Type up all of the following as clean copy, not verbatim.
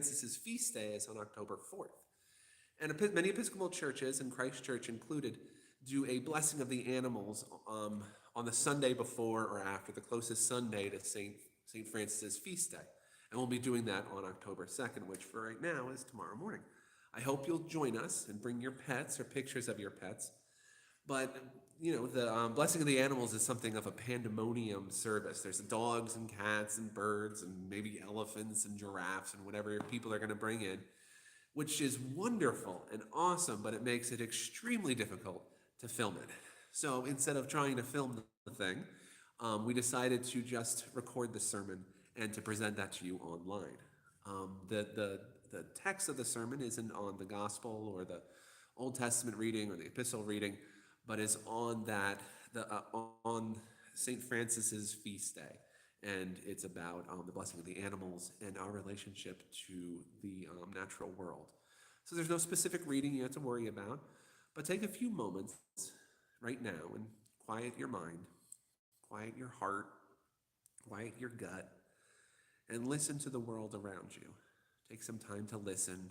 Francis's feast day is on October 4th. And many Episcopal churches, and Christ Church included, do a blessing of the animals on the Sunday before or after, the closest Sunday to St. Francis's feast day. And we'll be doing that on October 2nd, which for right now is tomorrow morning. I hope you'll join us and bring your pets or pictures of your pets. But, the blessing of the animals is something of a pandemonium service. There's dogs and cats and birds and maybe elephants and giraffes and whatever people are going to bring in, which is wonderful and awesome, but it makes it extremely difficult to film it. So instead of trying to film the thing, we decided to just record the sermon and to present that to you online. The text of the sermon isn't on the gospel or the Old Testament reading or the epistle reading, but is on on St. Francis's feast day. And it's about the blessing of the animals and our relationship to the natural world. So there's no specific reading you have to worry about, but take a few moments right now and quiet your mind, quiet your heart, quiet your gut, and listen to the world around you. Take some time to listen.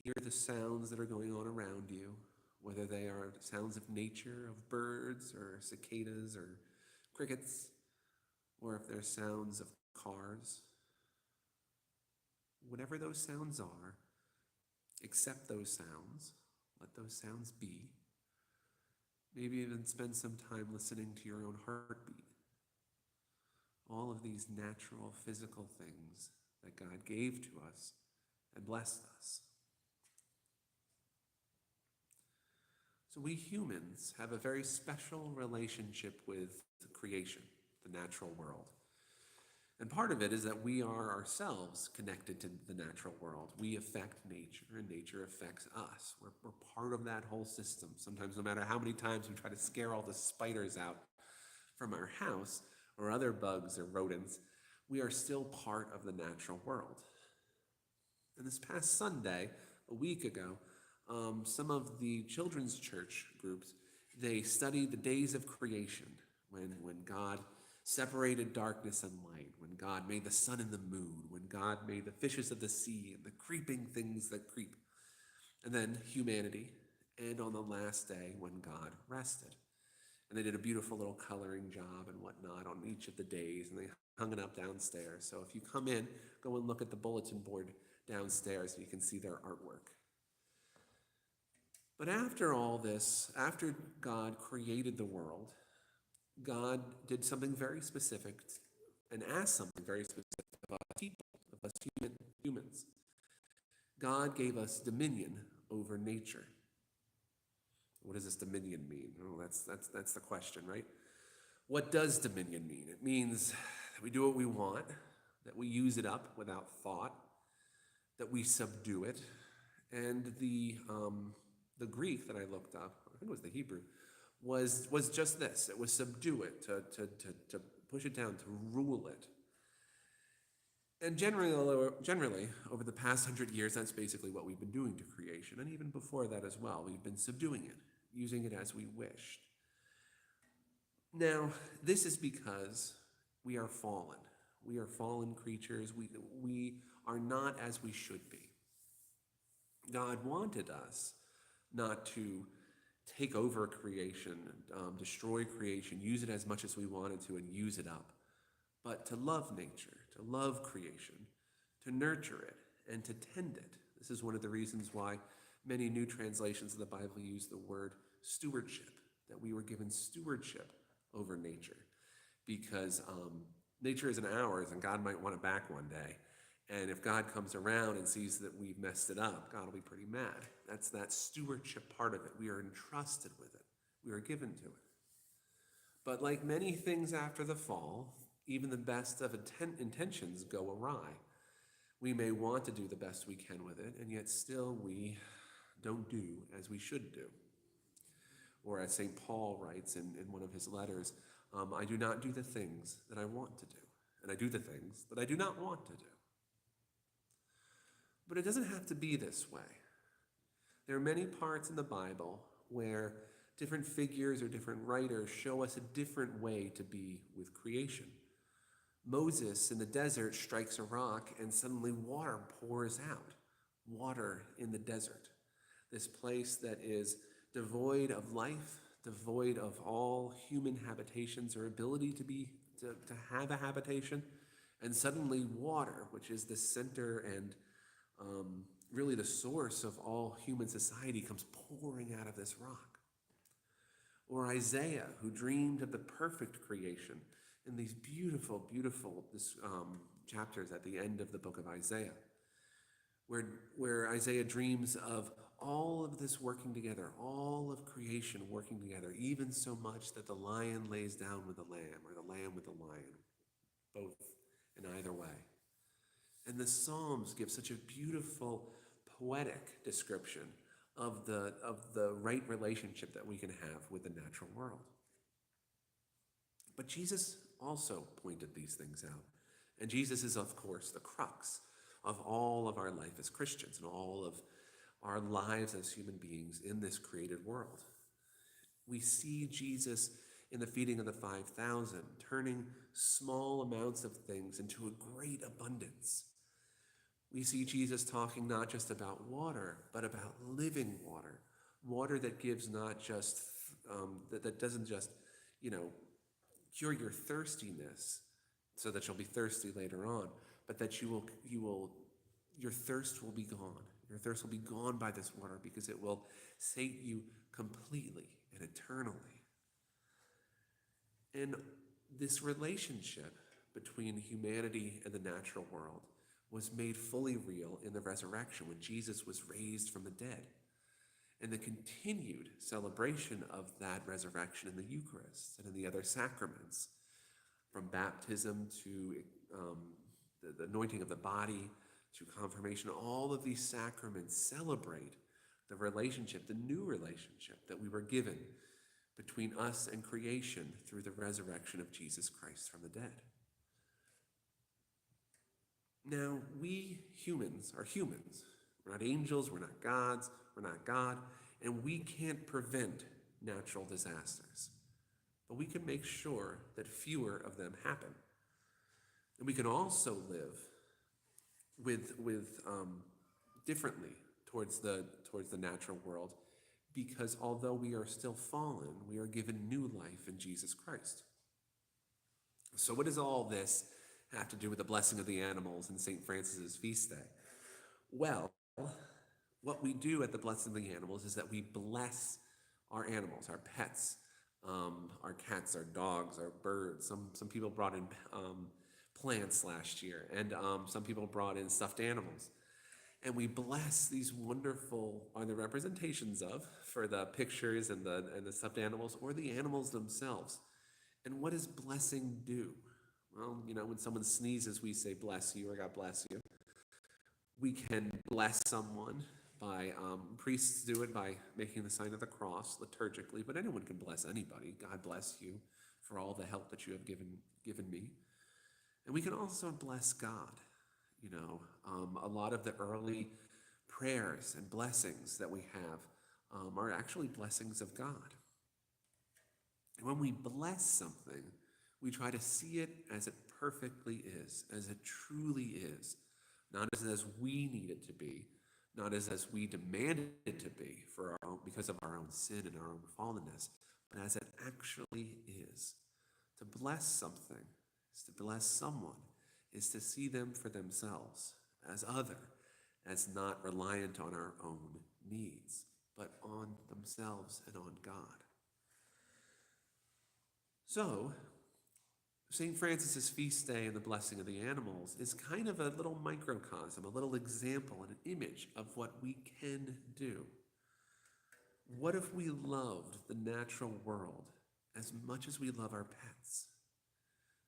Hear the sounds that are going on around you, whether they are sounds of nature, of birds or cicadas or crickets, or if they're sounds of cars. Whatever those sounds are, accept those sounds. Let those sounds be. Maybe even spend some time listening to your own heartbeat. All of these natural physical things that God gave to us and blessed us. So we humans have a very special relationship with creation, the natural world. And part of it is that we are ourselves connected to the natural world. We affect nature, and nature affects us. We're part of that whole system. Sometimes, no matter how many times we try to scare all the spiders out from our house or other bugs or rodents, we are still part of the natural world. And this past Sunday, a week ago, some of the children's church groups, they studied the days of creation, when God separated darkness and light, when God made the sun and the moon, when God made the fishes of the sea and the creeping things that creep, and then humanity, and on the last day when God rested. And they did a beautiful little coloring job and whatnot on each of the days, and they hung it up downstairs. So if you come in, go and look at the bulletin board downstairs, and you can see their artwork. But after all this, after God created the world, God did something very specific and asked something very specific of us people, of us humans. God gave us dominion over nature. What does this dominion mean? Oh, that's the question, right? What does dominion mean? It means that we do what we want, that we use it up without thought, that we subdue it. And the Greek that I looked up, I think it was the Hebrew, was just this. It was subdue it, to push it down, to rule it. And generally, over the past 100 years, that's basically what we've been doing to creation. And even before that as well, we've been subduing it, using it as we wished. Now, this is because we are fallen. We are fallen creatures. We are not as we should be. God wanted us not to take over creation, destroy creation, use it as much as we wanted to and use it up, but to love nature, to love creation, to nurture it, and to tend it. This is one of the reasons why many new translations of the Bible use the word stewardship, that we were given stewardship over nature, because nature isn't ours, and God might want it back one day. And if God comes around and sees that we've messed it up, God will be pretty mad. That's that stewardship part of it. We are entrusted with it. We are given to it. But like many things after the fall, even the best of intentions go awry. We may want to do the best we can with it, and yet still we don't do as we should do. Or as St. Paul writes in one of his letters, I do not do the things that I want to do, and I do the things that I do not want to do. But it doesn't have to be this way. There are many parts in the Bible where different figures or different writers show us a different way to be with creation. Moses in the desert strikes a rock and suddenly water pours out. Water in the desert. This place that is devoid of life, devoid of all human habitations or ability to have a habitation, and suddenly water, which is the center and really the source of all human society, comes pouring out of this rock. Or Isaiah, who dreamed of the perfect creation in these beautiful, beautiful chapters at the end of the book of Isaiah, where Isaiah dreams of all of this working together, all of creation working together, even so much that the lion lays down with the lamb, or the lamb with the lion, both in either way. And the Psalms give such a beautiful, poetic description of the right relationship that we can have with the natural world. But Jesus also pointed these things out. And Jesus is, of course, the crux of all of our life as Christians and all of our lives as human beings in this created world. We see Jesus in the feeding of the 5,000, turning small amounts of things into a great abundance. We see Jesus talking not just about water, but about living water. Water that gives not just, that doesn't just, cure your thirstiness so that you'll be thirsty later on, but that your thirst will be gone. Your thirst will be gone by this water because it will sate you completely and eternally. And this relationship between humanity and the natural world was made fully real in the resurrection when Jesus was raised from the dead, and the continued celebration of that resurrection in the Eucharist and in the other sacraments, from baptism to the anointing of the body to confirmation. All of these sacraments celebrate the relationship, the new relationship that we were given between us and creation through the resurrection of Jesus Christ from the dead. Now, we humans are humans. We're not angels, we're not gods, we're not God, and we can't prevent natural disasters. But we can make sure that fewer of them happen. And we can also live with differently towards the natural world, because although we are still fallen, we are given new life in Jesus Christ. So what does all this have to do with the blessing of the animals and St. Francis's feast day? Well, what we do at the blessing of the animals is that we bless our animals, our pets, our cats, our dogs, our birds. Some people brought in plants last year, and some people brought in stuffed animals. And we bless these wonderful, are the representations of, for the pictures and the stuffed animals, or the animals themselves. And what does blessing do? Well, when someone sneezes, we say, bless you, or God bless you. We can bless someone by, priests do it by making the sign of the cross liturgically, but anyone can bless anybody. God bless you for all the help that you have given me. And we can also bless God. A lot of the early prayers and blessings that we have are actually blessings of God. And when we bless something, we try to see it as it perfectly is, as it truly is, not as we need it to be, not as we demand it to be because of our own sin and our own fallenness, but as it actually is. To bless something is to bless someone, is to see them for themselves, as other, as not reliant on our own needs, but on themselves and on God. So, St. Francis's feast day and the blessing of the animals is kind of a little microcosm, a little example, an image of what we can do. What if we loved the natural world as much as we love our pets?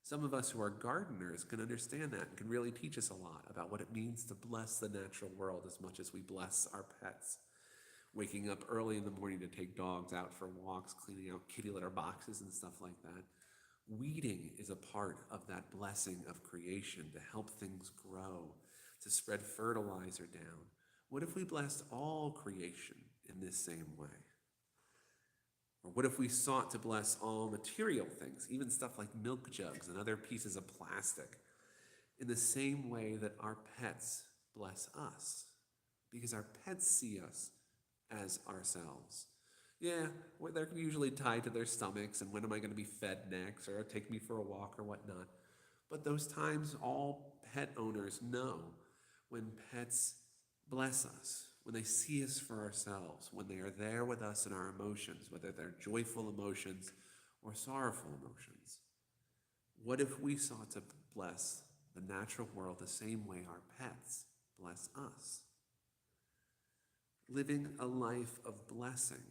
Some of us who are gardeners can understand that and can really teach us a lot about what it means to bless the natural world as much as we bless our pets. Waking up early in the morning to take dogs out for walks, cleaning out kitty litter boxes and stuff like that. Weeding is a part of that blessing of creation to help things grow, to spread fertilizer down. What if we blessed all creation in this same way? Or what if we sought to bless all material things, even stuff like milk jugs and other pieces of plastic, in the same way that our pets bless us? Because our pets see us as ourselves. Yeah, they're usually tied to their stomachs, and when am I going to be fed next, or take me for a walk, or whatnot. But those times all pet owners know when pets bless us, when they see us for ourselves, when they are there with us in our emotions, whether they're joyful emotions or sorrowful emotions. What if we sought to bless the natural world the same way our pets bless us? Living a life of blessing,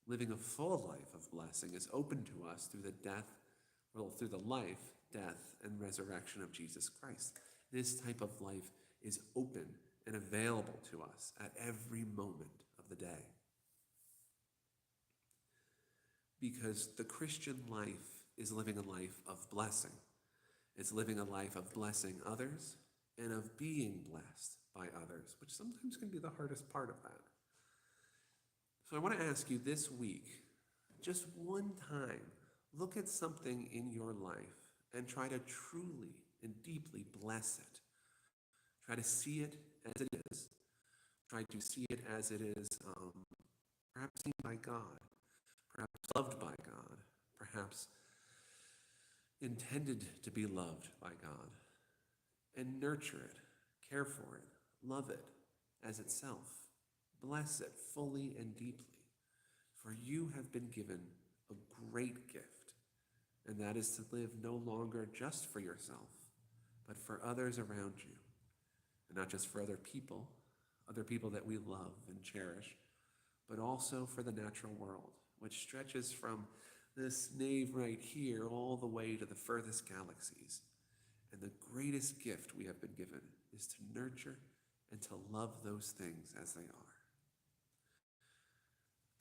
living a full life of blessing is open to us through through the life, death, and resurrection of Jesus Christ. This type of life is open and available to us at every moment of the day. Because the Christian life is living a life of blessing. It's living a life of blessing others and of being blessed by others, which sometimes can be the hardest part of that. So I want to ask you this week, just one time, look at something in your life and try to truly and deeply bless it. Try to see it as it is. Try to see it as it is, perhaps seen by God, perhaps loved by God, perhaps intended to be loved by God. And nurture it, care for it, love it as itself. Bless it fully and deeply, for you have been given a great gift, and that is to live no longer just for yourself, but for others around you, and not just for other people that we love and cherish, but also for the natural world, which stretches from this nave right here all the way to the furthest galaxies. And the greatest gift we have been given is to nurture and to love those things as they are.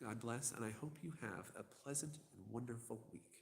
God bless, and I hope you have a pleasant and wonderful week.